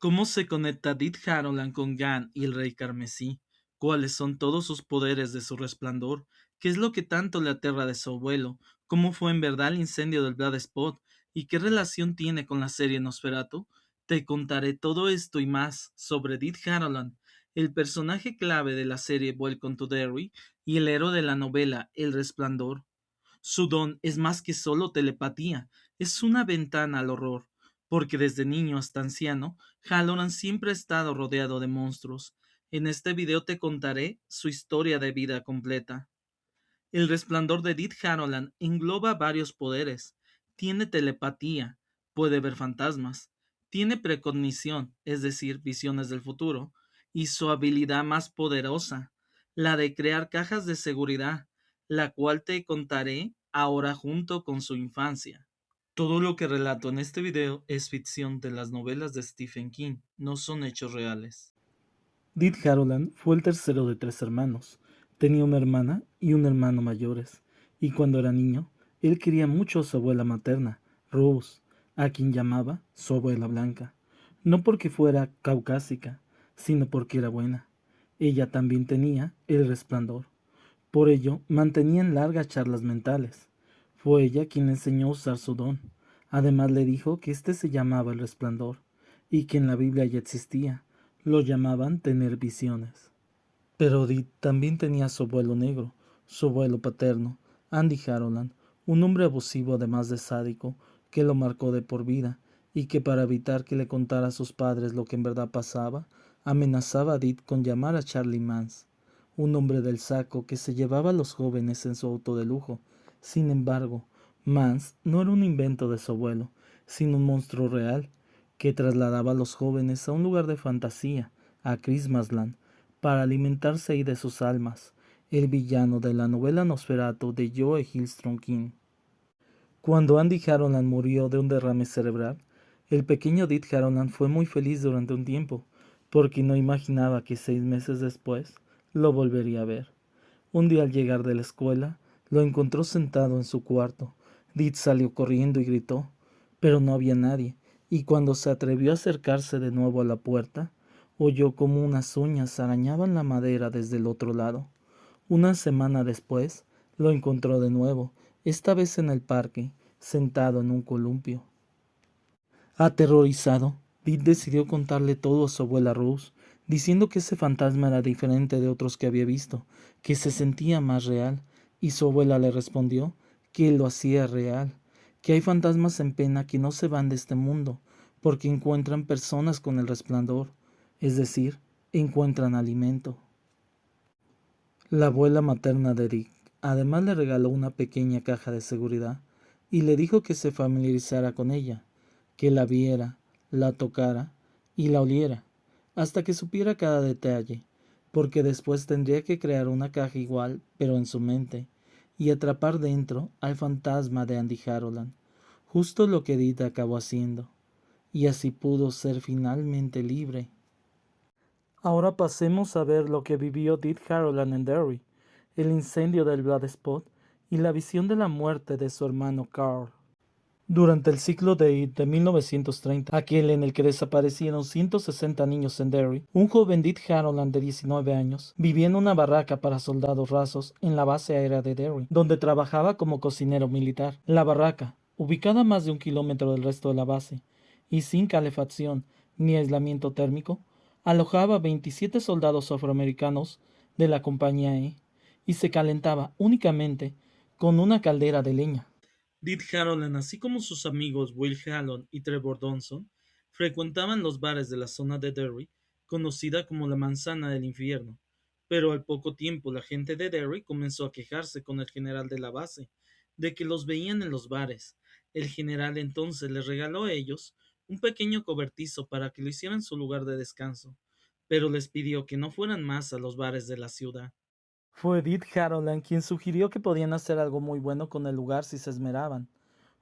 ¿Cómo se conecta Dit Harolan con Gan y el Rey Carmesí? ¿Cuáles son todos sus poderes de su resplandor? ¿Qué es lo que tanto le aterra de su abuelo? ¿Cómo fue en verdad el incendio del Blood Spot? ¿Y qué relación tiene con la serie Nosferatu? Te contaré todo esto y más sobre Dit Harolan, el personaje clave de la serie Welcome to Derry y el héroe de la novela El Resplandor. Su don es más que solo telepatía, es una ventana al horror, porque desde niño hasta anciano, Halloran siempre ha estado rodeado de monstruos. En este video te contaré su historia de vida completa. El resplandor de Edith Harlan engloba varios poderes. Tiene telepatía, puede ver fantasmas, tiene precognición, es decir, visiones del futuro, y su habilidad más poderosa, la de crear cajas de seguridad, la cual te contaré ahora junto con su infancia. Todo lo que relato en este video es ficción de las novelas de Stephen King, no son hechos reales. Dit Harolan fue el tercero de tres hermanos. Tenía una hermana y un hermano mayores, y cuando era niño, él quería mucho a su abuela materna, Rose, a quien llamaba su abuela blanca, no porque fuera caucásica, sino porque era buena. Ella también tenía el resplandor. Por ello, mantenían largas charlas mentales. Fue ella quien le enseñó a usar su don. Además le dijo que éste se llamaba el resplandor, y que en la Biblia ya existía. Lo llamaban tener visiones. Pero Odit también tenía a su abuelo negro, su abuelo paterno, Andy Harolan, un hombre abusivo además de sádico, que lo marcó de por vida, y que para evitar que le contara a sus padres lo que en verdad pasaba, amenazaba a Odit con llamar a Charlie Mans, un hombre del saco que se llevaba a los jóvenes en su auto de lujo. Sin embargo, Mans no era un invento de su abuelo, sino un monstruo real, que trasladaba a los jóvenes a un lugar de fantasía, a Christmasland, para alimentarse ahí de sus almas, el villano de la novela Nosferatu de Joe Hillstrom King. Cuando Andy Harolan murió de un derrame cerebral, el pequeño Dit Harolan fue muy feliz durante un tiempo, porque no imaginaba que 6 meses después lo volvería a ver. Un día al llegar de la escuela, lo encontró sentado en su cuarto. Dit salió corriendo y gritó, pero no había nadie, y cuando se atrevió a acercarse de nuevo a la puerta, oyó como unas uñas arañaban la madera desde el otro lado. Una semana después, lo encontró de nuevo, esta vez en el parque, sentado en un columpio. Aterrorizado, Pete decidió contarle todo a su abuela Rose, diciendo que ese fantasma era diferente de otros que había visto, que se sentía más real, y su abuela le respondió que lo hacía real, que hay fantasmas en pena que no se van de este mundo, porque encuentran personas con el resplandor, es decir, encuentran alimento. La abuela materna de Dick además le regaló una pequeña caja de seguridad y le dijo que se familiarizara con ella, que la viera, la tocara y la oliera, hasta que supiera cada detalle, porque después tendría que crear una caja igual, pero en su mente, y atrapar dentro al fantasma de Andy Harolan, justo lo que Edith acabó haciendo, y así pudo ser finalmente libre. Ahora pasemos a ver lo que vivió Dit Harolan en Derry, el incendio del Blood Spot y la visión de la muerte de su hermano Carl. Durante el ciclo de It de 1930, aquel en el que desaparecieron 160 niños en Derry, un joven Dit Harolan de 19 años vivía en una barraca para soldados rasos en la base aérea de Derry, donde trabajaba como cocinero militar. La barraca, ubicada a más de 1 kilómetro del resto de la base, y sin calefacción ni aislamiento térmico, alojaba 27 soldados afroamericanos de la compañía E y se calentaba únicamente con una caldera de leña. Dit Harolan, así como sus amigos Will Hallon y Trevor Donson, frecuentaban los bares de la zona de Derry, conocida como la Manzana del Infierno, pero al poco tiempo la gente de Derry comenzó a quejarse con el general de la base, de que los veían en los bares. El general entonces les regaló a ellos un pequeño cobertizo para que lo hicieran su lugar de descanso, pero les pidió que no fueran más a los bares de la ciudad. Fue Edith Harolan quien sugirió que podían hacer algo muy bueno con el lugar si se esmeraban.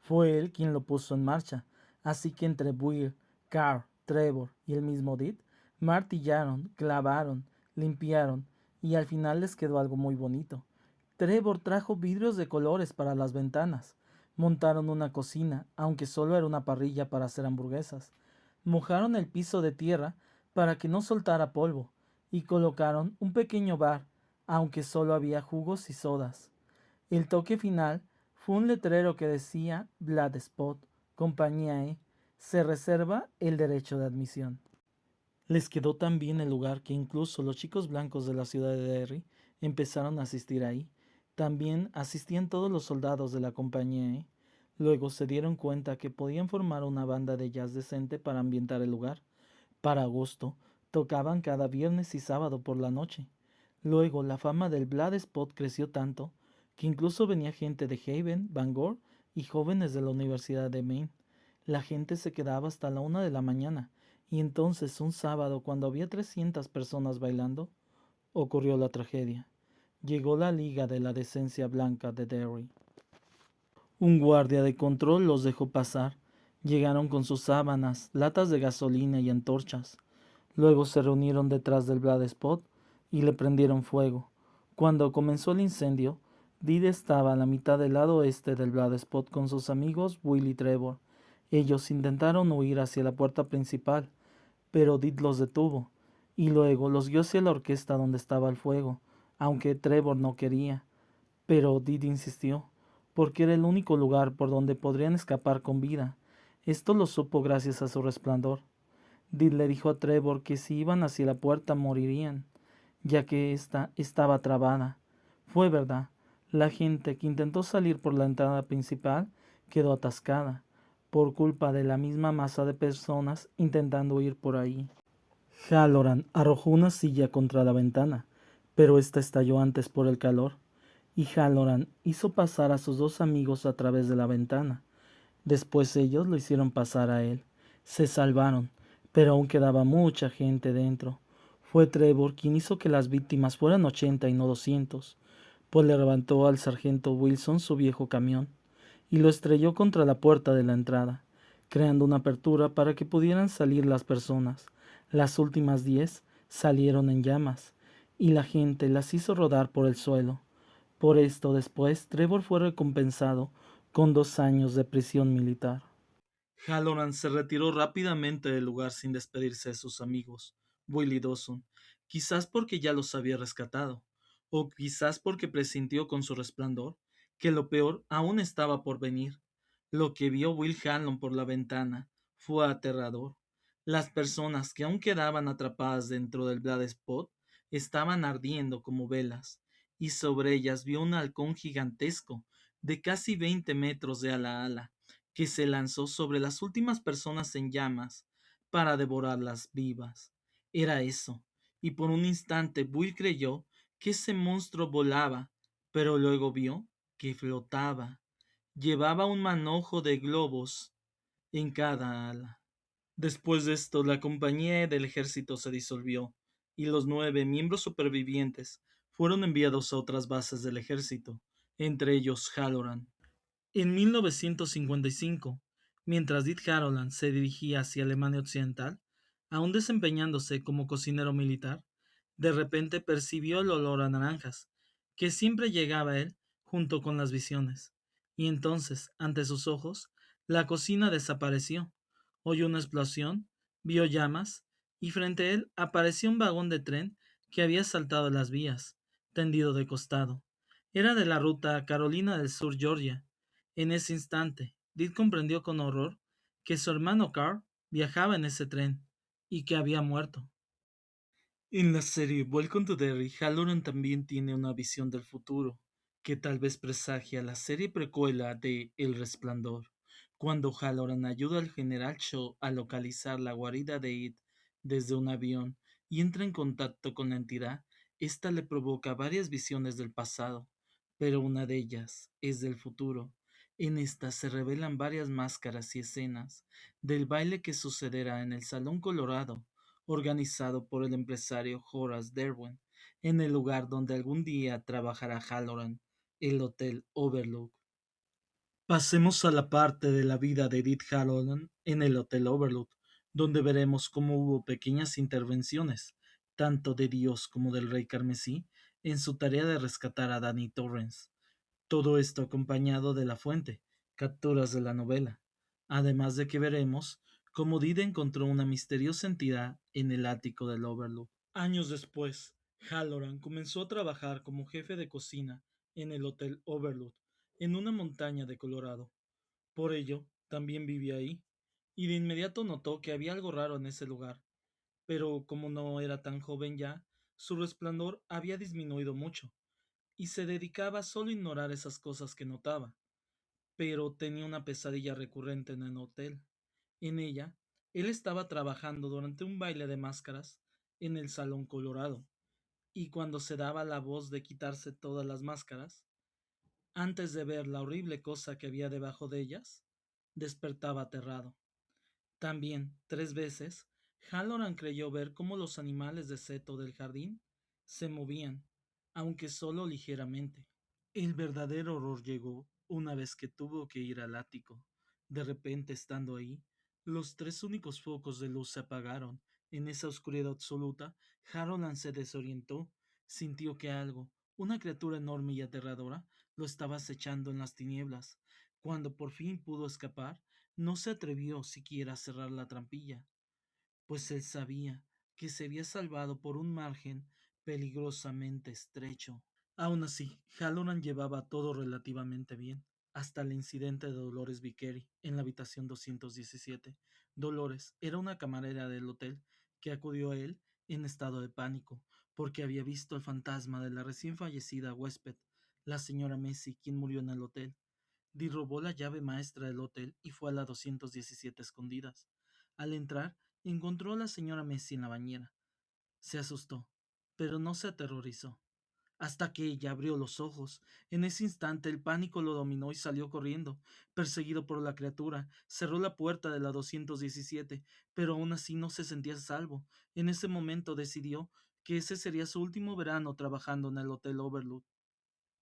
Fue él quien lo puso en marcha, así que entre Will, Carl, Trevor y el mismo Edith, martillaron, clavaron, limpiaron y al final les quedó algo muy bonito. Trevor trajo vidrios de colores para las ventanas. Montaron una cocina, aunque solo era una parrilla para hacer hamburguesas. Mojaron el piso de tierra para que no soltara polvo y colocaron un pequeño bar, aunque solo había jugos y sodas. El toque final fue un letrero que decía Blood Spot, Compañía E, se reserva el derecho de admisión. Les quedó tan bien el lugar que incluso los chicos blancos de la ciudad de Derry empezaron a asistir ahí. También asistían todos los soldados de la compañía E. Luego se dieron cuenta que podían formar una banda de jazz decente para ambientar el lugar. Para agosto, tocaban cada viernes y sábado por la noche. Luego la fama del Blood Spot creció tanto que incluso venía gente de Haven, Bangor y jóvenes de la Universidad de Maine. La gente se quedaba hasta la 1 de la mañana y entonces un sábado, cuando había 300 personas bailando, ocurrió la tragedia. Llegó la Liga de la Decencia Blanca de Derry. Un guardia de control los dejó pasar. Llegaron con sus sábanas, latas de gasolina y antorchas. Luego se reunieron detrás del Blood Spot y le prendieron fuego. Cuando comenzó el incendio, Did estaba a la mitad del lado oeste del Blood Spot con sus amigos Will y Trevor. Ellos intentaron huir hacia la puerta principal, pero Did los detuvo, y luego los guió hacia la orquesta donde estaba el fuego, aunque Trevor no quería. Pero Did insistió, porque era el único lugar por donde podrían escapar con vida. Esto lo supo gracias a su resplandor. Did le dijo a Trevor que si iban hacia la puerta morirían, ya que ésta estaba trabada. Fue verdad. La gente que intentó salir por la entrada principal quedó atascada, por culpa de la misma masa de personas intentando ir por ahí. Halloran arrojó una silla contra la ventana, pero ésta estalló antes por el calor, y Halloran hizo pasar a sus dos amigos a través de la ventana. Después ellos lo hicieron pasar a él. Se salvaron, pero aún quedaba mucha gente dentro. Fue Trevor quien hizo que las víctimas fueran 80 y no 200, pues le levantó al sargento Wilson su viejo camión y lo estrelló contra la puerta de la entrada, creando una apertura para que pudieran salir las personas. Las últimas 10 salieron en llamas y la gente las hizo rodar por el suelo. Por esto después Trevor fue recompensado con 2 años de prisión militar. Halloran se retiró rápidamente del lugar sin despedirse de sus amigos, Will y Dawson, quizás porque ya los había rescatado, o quizás porque presintió con su resplandor que lo peor aún estaba por venir. Lo que vio Will Halloran por la ventana fue aterrador. Las personas que aún quedaban atrapadas dentro del Blood Spot estaban ardiendo como velas, y sobre ellas vio un halcón gigantesco de casi 20 metros de ala a ala que se lanzó sobre las últimas personas en llamas para devorarlas vivas. Era eso, y por un instante Will creyó que ese monstruo volaba, pero luego vio que flotaba. Llevaba un manojo de globos en cada ala. Después de esto, la compañía del ejército se disolvió, y los 9 miembros supervivientes fueron enviados a otras bases del ejército, entre ellos Halloran. En 1955, mientras Dit Haroland se dirigía hacia Alemania Occidental, aún desempeñándose como cocinero militar, de repente percibió el olor a naranjas, que siempre llegaba a él junto con las visiones. Y entonces, ante sus ojos, la cocina desapareció. Oyó una explosión, vio llamas, y frente a él apareció un vagón de tren que había saltado las vías, tendido de costado. Era de la ruta Carolina del Sur, Georgia. En ese instante, Did comprendió con horror que su hermano Carl viajaba en ese tren y que había muerto. En la serie Welcome to Derry, Halloran también tiene una visión del futuro, que tal vez presagia la serie precuela de El Resplandor, cuando Halloran ayuda al general Shaw a localizar la guarida de Id desde un avión y entra en contacto con la entidad. Esta le provoca varias visiones del pasado, pero una de ellas es del futuro. En esta se revelan varias máscaras y escenas del baile que sucederá en el Salón Colorado organizado por el empresario Horace Derwent, en el lugar donde algún día trabajará Halloran, el Hotel Overlook. Pasemos a la parte de la vida de Edith Halloran en el Hotel Overlook, donde veremos cómo hubo pequeñas intervenciones, tanto de Dios como del Rey Carmesí, en su tarea de rescatar a Danny Torrance. Todo esto acompañado de la fuente, capturas de la novela, además de que veremos como Did encontró una misteriosa entidad en el ático del Overlook. Años después, Halloran comenzó a trabajar como jefe de cocina en el Hotel Overlook, en una montaña de Colorado. Por ello, también vivía ahí, y de inmediato notó que había algo raro en ese lugar, pero como no era tan joven ya, su resplandor había disminuido mucho, y se dedicaba solo a ignorar esas cosas que notaba. Pero tenía una pesadilla recurrente en el hotel. En ella, él estaba trabajando durante un baile de máscaras en el Salón Colorado, y cuando se daba la voz de quitarse todas las máscaras, antes de ver la horrible cosa que había debajo de ellas, despertaba aterrado. También, 3 veces, Halloran creyó ver cómo los animales de seto del jardín se movían, aunque solo ligeramente. El verdadero horror llegó una vez que tuvo que ir al ático. De repente, estando ahí, los 3 únicos focos de luz se apagaron. En esa oscuridad absoluta, Harold se desorientó, sintió que algo, una criatura enorme y aterradora, lo estaba acechando en las tinieblas. Cuando por fin pudo escapar, no se atrevió siquiera a cerrar la trampilla, pues él sabía que se había salvado por un margen peligrosamente estrecho. Aun así, Halloran llevaba todo relativamente bien, hasta el incidente de Dolores Vickery en la habitación 217. Dolores era una camarera del hotel que acudió a él en estado de pánico, porque había visto el fantasma de la recién fallecida huésped, la señora Messi, quien murió en el hotel. Dee robó la llave maestra del hotel y fue a la 217 escondidas. Al entrar, encontró a la señora Messi en la bañera. Se asustó, pero no se aterrorizó hasta que ella abrió los ojos. En ese instante el pánico lo dominó y salió corriendo, perseguido por la criatura. Cerró la puerta de la 217, pero aún así no se sentía a salvo. En ese momento decidió que ese sería su último verano trabajando en el Hotel Overlook.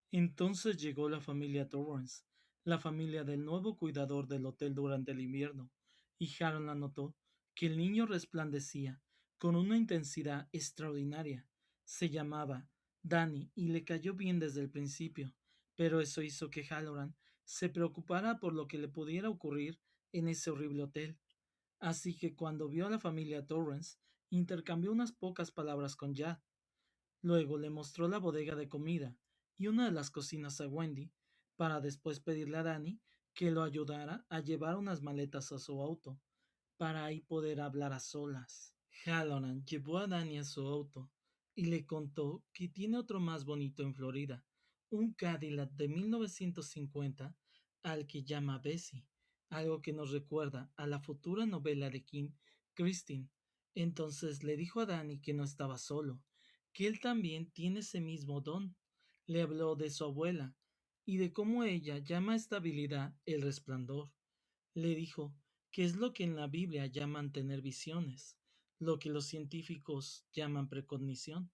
Entonces llegó la familia Torrance, la familia del nuevo cuidador del hotel durante el invierno, y Harold notó que el niño resplandecía con una intensidad extraordinaria. Se llamaba Danny y le cayó bien desde el principio, pero eso hizo que Halloran se preocupara por lo que le pudiera ocurrir en ese horrible hotel. Así que cuando vio a la familia Torrance, intercambió unas pocas palabras con Jack. Luego le mostró la bodega de comida y una de las cocinas a Wendy, para después pedirle a Danny que lo ayudara a llevar unas maletas a su auto, para ahí poder hablar a solas. Halloran llevó a Danny a su auto y le contó que tiene otro más bonito en Florida, un Cadillac de 1950 al que llama Bessie, algo que nos recuerda a la futura novela de Kim, Christine. Entonces le dijo a Danny que no estaba solo, que él también tiene ese mismo don. Le habló de su abuela y de cómo ella llama a esta habilidad el resplandor. Le dijo que es lo que en la Biblia llaman tener visiones, lo que los científicos llaman precognición,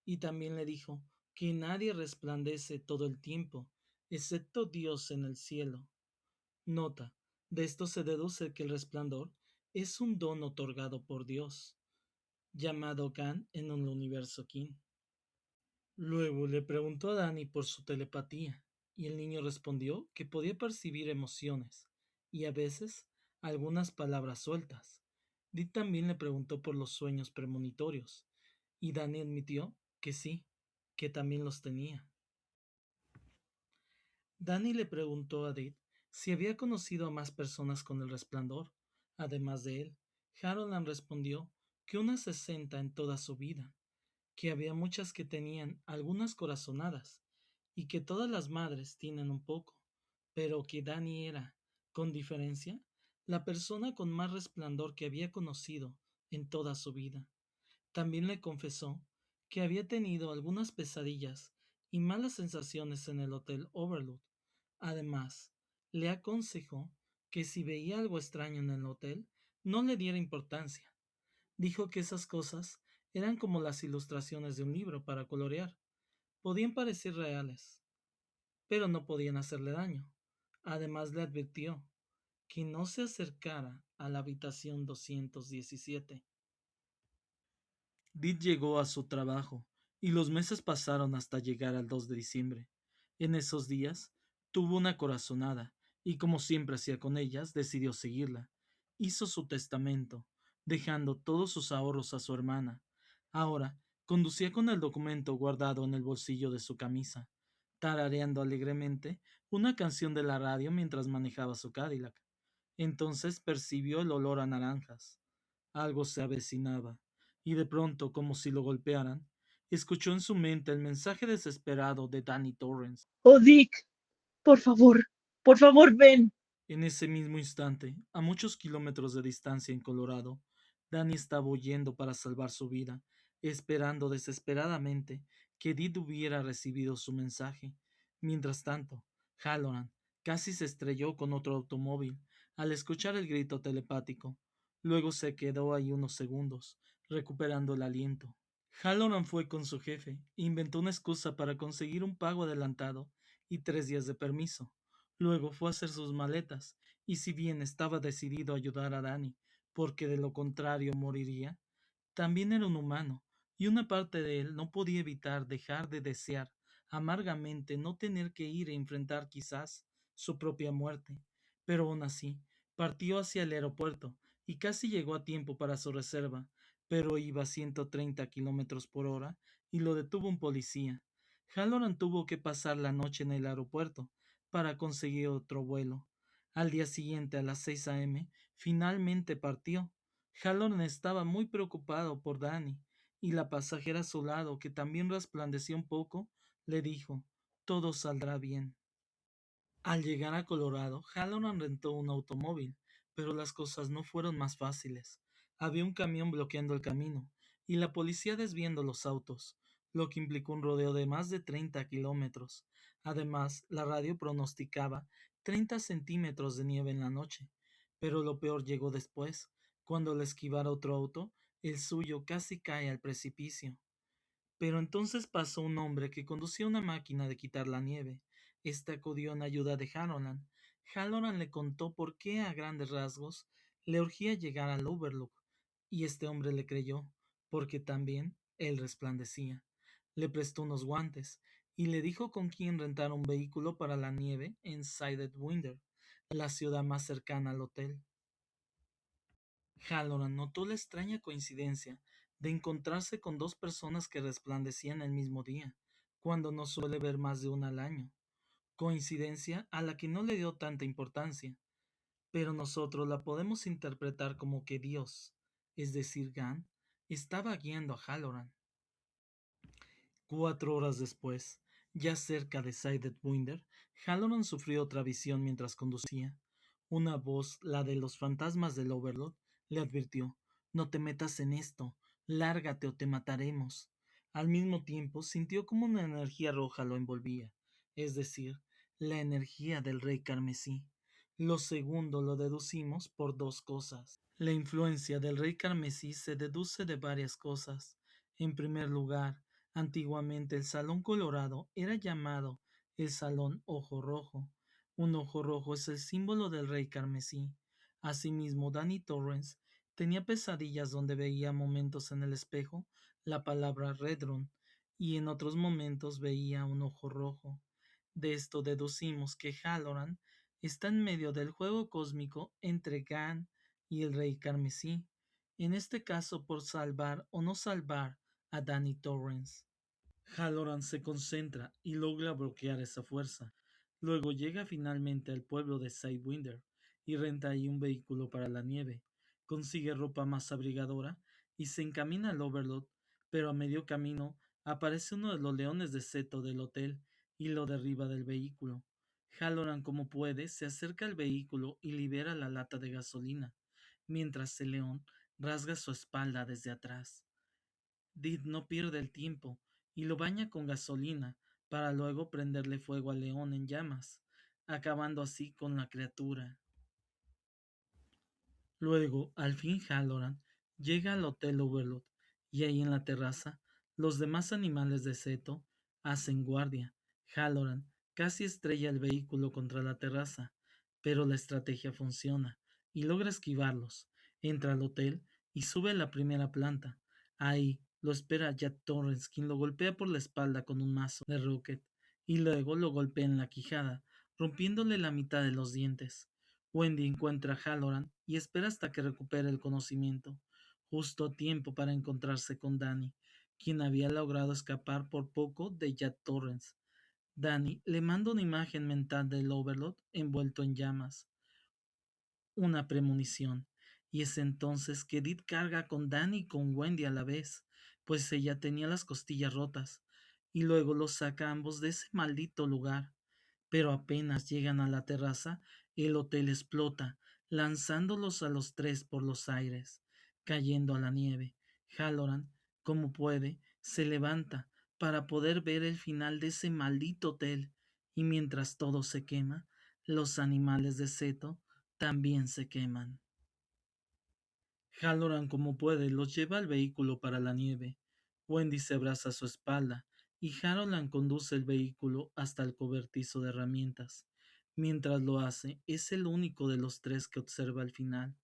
y también le dijo que nadie resplandece todo el tiempo, excepto Dios en el cielo. Nota, de esto se deduce que el resplandor es un don otorgado por Dios, llamado Gan en un universo Kin. Luego le preguntó a Danny por su telepatía, y el niño respondió que podía percibir emociones y a veces algunas palabras sueltas. Dick también le preguntó por los sueños premonitorios, y Danny admitió que sí, que también los tenía. Danny le preguntó a Dick si había conocido a más personas con el resplandor, además de él. Harold respondió que unas 60 en toda su vida, que había muchas que tenían algunas corazonadas y que todas las madres tienen un poco, pero que Dani era, con diferencia, la persona con más resplandor que había conocido en toda su vida. También le confesó que había tenido algunas pesadillas y malas sensaciones en el Hotel Overlook. Además, le aconsejó que si veía algo extraño en el hotel, no le diera importancia. Dijo que esas cosas eran como las ilustraciones de un libro para colorear. Podían parecer reales, pero no podían hacerle daño. Además le advirtió que no se acercara a la habitación 217. Dit llegó a su trabajo y los meses pasaron hasta llegar al 2 de diciembre. En esos días tuvo una corazonada y como siempre hacía con ellas, decidió seguirla. hizo su testamento, dejando todos sus ahorros a su hermana. Ahora, conducía con el documento guardado en el bolsillo de su camisa, tarareando alegremente una canción de la radio mientras manejaba su Cadillac. Entonces percibió el olor a naranjas. Algo se avecinaba, y de pronto, como si lo golpearan, escuchó en su mente el mensaje desesperado de Danny Torrance. Oh, Dick, por favor, por favor, ven. En ese mismo instante, a muchos kilómetros de distancia en Colorado, Danny estaba huyendo para salvar su vida, esperando desesperadamente que Did hubiera recibido su mensaje. Mientras tanto, Halloran casi se estrelló con otro automóvil al escuchar el grito telepático. Luego se quedó ahí unos segundos, recuperando el aliento. Halloran fue con su jefe e inventó una excusa para conseguir un pago adelantado y 3 días de permiso. Luego fue a hacer sus maletas, y si bien estaba decidido a ayudar a Danny, porque de lo contrario moriría, también era un humano, y una parte de él no podía evitar dejar de desear amargamente no tener que ir a enfrentar quizás su propia muerte. Pero aún así, partió hacia el aeropuerto y casi llegó a tiempo para su reserva, pero iba a 130 kilómetros por hora y lo detuvo un policía. Halloran tuvo que pasar la noche en el aeropuerto para conseguir otro vuelo. Al día siguiente, a las 6 a.m., finalmente partió. Halloran estaba muy preocupado por Danny, y la pasajera a su lado, que también resplandecía un poco, le dijo: todo saldrá bien. Al llegar a Colorado, Halloran rentó un automóvil, pero las cosas no fueron más fáciles. Había un camión bloqueando el camino y la policía desviando los autos, lo que implicó un rodeo de más de 30 kilómetros. Además, la radio pronosticaba 30 centímetros de nieve en la noche. Pero lo peor llegó después, cuando al esquivar otro auto, el suyo casi cae al precipicio. Pero entonces pasó un hombre que conducía una máquina de quitar la nieve. Este acudió en ayuda de Halloran. Halloran le contó por qué a grandes rasgos le urgía llegar al Overlook, y este hombre le creyó, porque también él resplandecía. Le prestó unos guantes y le dijo con quién rentar un vehículo para la nieve en Sidewinder, la ciudad más cercana al hotel. Halloran notó la extraña coincidencia de encontrarse con dos personas que resplandecían el mismo día, cuando no suele ver más de una al año, coincidencia a la que no le dio tanta importancia, pero nosotros la podemos interpretar como que Dios, es decir, Gan, estaba guiando a Halloran. 4 horas después, ya cerca de Sidewinder, Halloran sufrió otra visión mientras conducía. Una voz, la de los fantasmas del Overlord, le advirtió: no te metas en esto, lárgate o te mataremos. Al mismo tiempo sintió como una energía roja lo envolvía, es decir, la energía del rey carmesí. Lo segundo lo deducimos por dos cosas. La influencia del rey carmesí se deduce de varias cosas. En primer lugar, antiguamente el Salón Colorado era llamado el Salón Ojo Rojo. Un ojo rojo es el símbolo del rey carmesí. Asimismo, Danny Torrance tenía pesadillas donde veía momentos en el espejo la palabra Redrun y en otros momentos veía un ojo rojo. De esto deducimos que Halloran está en medio del juego cósmico entre Gan y el rey carmesí, en este caso por salvar o no salvar a Danny Torrance. Halloran se concentra y logra bloquear esa fuerza. Luego llega finalmente al pueblo de Sidewinder y renta ahí un vehículo para la nieve. Consigue ropa más abrigadora y se encamina al Overlook, pero a medio camino aparece uno de los leones de seto del hotel y lo derriba del vehículo. Halloran, como puede, se acerca al vehículo y libera la lata de gasolina, mientras el león rasga su espalda desde atrás. Did no pierde el tiempo y lo baña con gasolina para luego prenderle fuego al león en llamas, acabando así con la criatura. Luego, al fin Halloran llega al Hotel Overlook y ahí en la terraza los demás animales de Seto hacen guardia. Halloran casi estrella el vehículo contra la terraza, pero la estrategia funciona y logra esquivarlos. Entra al hotel y sube a la primera planta. Ahí lo espera Jack Torrance, quien lo golpea por la espalda con un mazo de Rocket y luego lo golpea en la quijada, rompiéndole la mitad de los dientes. Wendy encuentra a Halloran y espera hasta que recupere el conocimiento, justo a tiempo para encontrarse con Danny, quien había logrado escapar por poco de Jack Torrance. Danny le manda una imagen mental del Overlord envuelto en llamas, una premonición, y es entonces que Edith carga con Danny y con Wendy a la vez, pues ella tenía las costillas rotas, y luego los saca a ambos de ese maldito lugar. Pero apenas llegan a la terraza, el hotel explota, lanzándolos a los tres por los aires, cayendo a la nieve. Halloran, como puede, se levanta para poder ver el final de ese maldito hotel, y mientras todo se quema, los animales de Seto también se queman. Halloran como puede los lleva al vehículo para la nieve. Wendy se abraza a su espalda y Halloran conduce el vehículo hasta el cobertizo de herramientas. Mientras lo hace, es el único de los tres que observa el final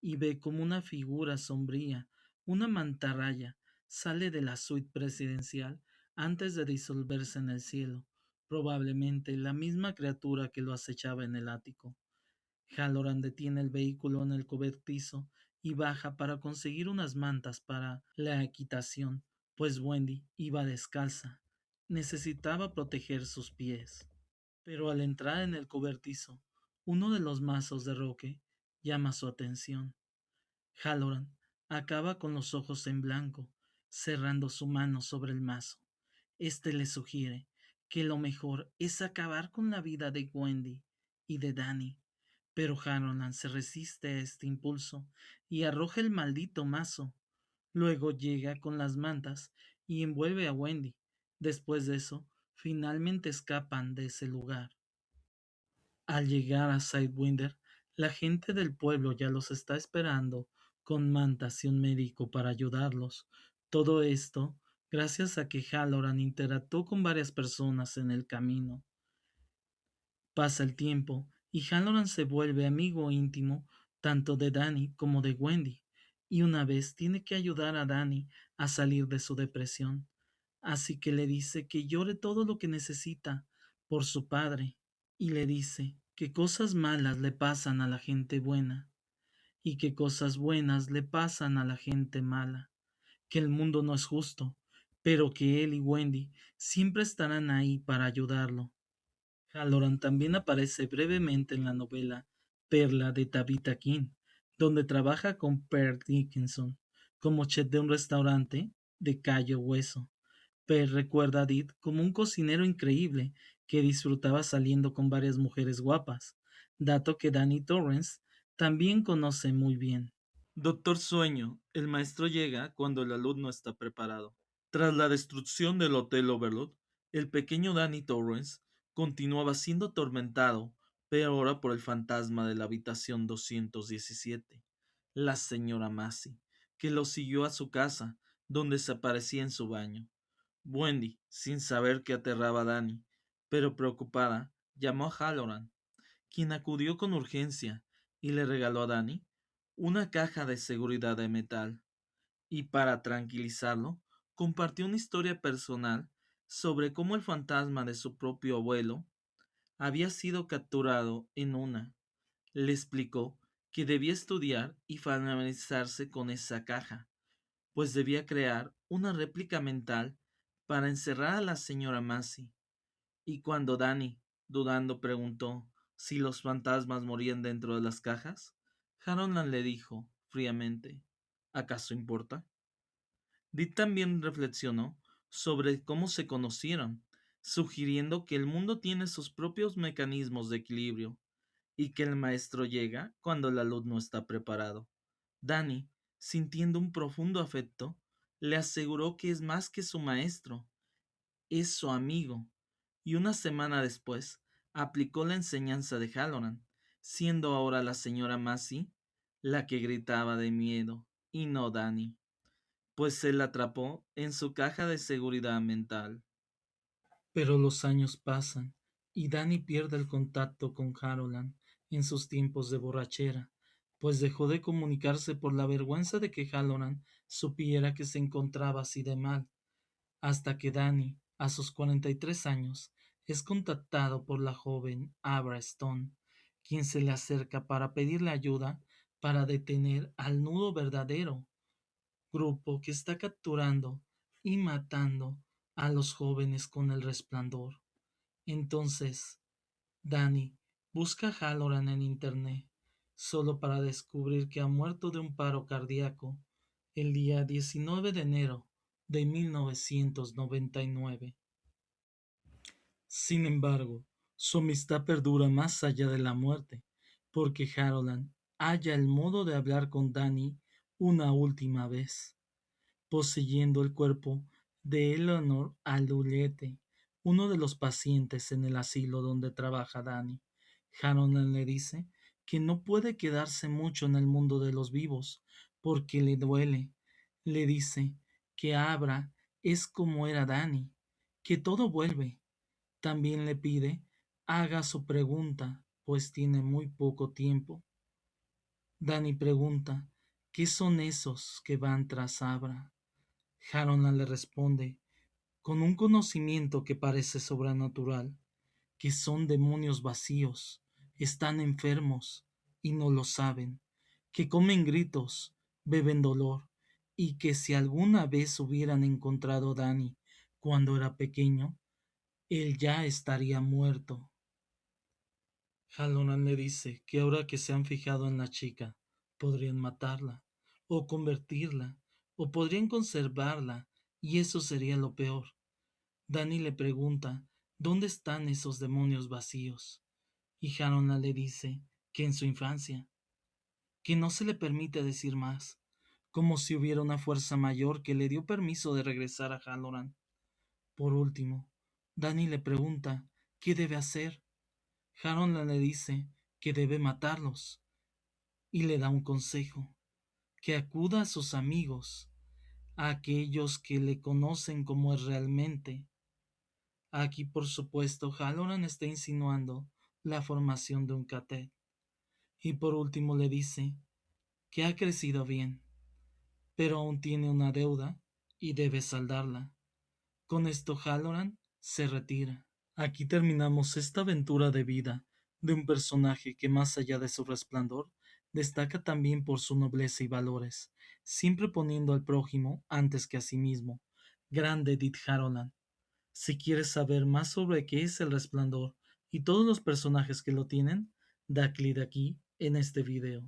y ve como una figura sombría, una mantarraya, sale de la suite presidencial antes de disolverse en el cielo, probablemente la misma criatura que lo acechaba en el ático. Halloran detiene el vehículo en el cobertizo y baja para conseguir unas mantas para la equitación, pues Wendy iba descalza. Necesitaba proteger sus pies. Pero al entrar en el cobertizo, uno de los mazos de Roque llama su atención. Halloran acaba con los ojos en blanco, cerrando su mano sobre el mazo. Este le sugiere que lo mejor es acabar con la vida de Wendy y de Danny, pero Halloran se resiste a este impulso y arroja el maldito mazo. Luego llega con las mantas y envuelve a Wendy. Después de eso, finalmente escapan de ese lugar. Al llegar a Sidewinder, la gente del pueblo ya los está esperando con mantas y un médico para ayudarlos. Todo esto gracias a que Halloran interactuó con varias personas en el camino. Pasa el tiempo y Halloran se vuelve amigo íntimo tanto de Danny como de Wendy, y una vez tiene que ayudar a Danny a salir de su depresión. Así que le dice que llore todo lo que necesita por su padre, y le dice que cosas malas le pasan a la gente buena y que cosas buenas le pasan a la gente mala, que el mundo no es justo, pero que él y Wendy siempre estarán ahí para ayudarlo. Halloran también aparece brevemente en la novela Perla de Tabitha King, donde trabaja con Per Dickinson como chef de un restaurante de Cayo Hueso. Per recuerda a Edith como un cocinero increíble que disfrutaba saliendo con varias mujeres guapas, dato que Danny Torrance también conoce muy bien. Doctor Sueño, el maestro llega cuando el alumno está preparado. Tras la destrucción del Hotel Overlook, el pequeño Danny Torrance continuaba siendo atormentado, pero ahora por el fantasma de la habitación 217, la señora Massey, que lo siguió a su casa, donde se aparecía en su baño. Wendy, sin saber que aterraba a Danny, pero preocupada, llamó a Halloran, quien acudió con urgencia y le regaló a Danny una caja de seguridad de metal, y para tranquilizarlo, compartió una historia personal sobre cómo el fantasma de su propio abuelo había sido capturado en una. Le explicó que debía estudiar y familiarizarse con esa caja, pues debía crear una réplica mental para encerrar a la señora Massey. Y cuando Danny, dudando, preguntó si los fantasmas morían dentro de las cajas, Harold le dijo fríamente: ¿Acaso importa? Dee también reflexionó sobre cómo se conocieron, sugiriendo que el mundo tiene sus propios mecanismos de equilibrio y que el maestro llega cuando el alumno está preparado. Danny, sintiendo un profundo afecto, le aseguró que es más que su maestro, es su amigo, y una semana después aplicó la enseñanza de Halloran, siendo ahora la señora Massey la que gritaba de miedo, y no Danny, pues se la atrapó en su caja de seguridad mental. Pero los años pasan y Danny pierde el contacto con Carolan en sus tiempos de borrachera, pues dejó de comunicarse por la vergüenza de que Halloran supiera que se encontraba así de mal, hasta que Danny, a sus 43 años, es contactado por la joven Abra Stone, quien se le acerca para pedirle ayuda para detener al nudo verdadero grupo que está capturando y matando a los jóvenes con el resplandor. Entonces, Danny busca a Halloran en internet solo para descubrir que ha muerto de un paro cardíaco el día 19 de enero de 1999. Sin embargo, su amistad perdura más allá de la muerte, porque Harold halla el modo de hablar con Danny una última vez, poseyendo el cuerpo de Eleanor Alulete, uno de los pacientes en el asilo donde trabaja Danny. Harold le dice que no puede quedarse mucho en el mundo de los vivos, porque le duele. Le dice que Abra es como era Danny, que todo vuelve. También le pide haga su pregunta, pues tiene muy poco tiempo. Danny pregunta ¿qué son esos que van tras Abra? Harold le responde con un conocimiento que parece sobrenatural, que son demonios vacíos, están enfermos y no lo saben, que comen gritos, beben dolor, y que si alguna vez hubieran encontrado a Danny cuando era pequeño, él ya estaría muerto. Halloran le dice que ahora que se han fijado en la chica, podrían matarla, o convertirla, o podrían conservarla, y eso sería lo peor. Danny le pregunta dónde están esos demonios vacíos, y Halloran le dice que en su infancia, que no se le permite decir más, como si hubiera una fuerza mayor que le dio permiso de regresar a Halloran. Por último, Danny le pregunta qué debe hacer. Harold le dice que debe matarlos y le da un consejo, que acuda a sus amigos, a aquellos que le conocen como es realmente. Aquí, por supuesto, Halloran está insinuando la formación de un catet. Y por último le dice que ha crecido bien, pero aún tiene una deuda y debe saldarla. Con esto Halloran se retira. Aquí terminamos esta aventura de vida de un personaje que más allá de su resplandor, destaca también por su nobleza y valores, siempre poniendo al prójimo antes que a sí mismo. Grande Edith Haroland. Si quieres saber más sobre qué es el resplandor y todos los personajes que lo tienen, da clic aquí en este video.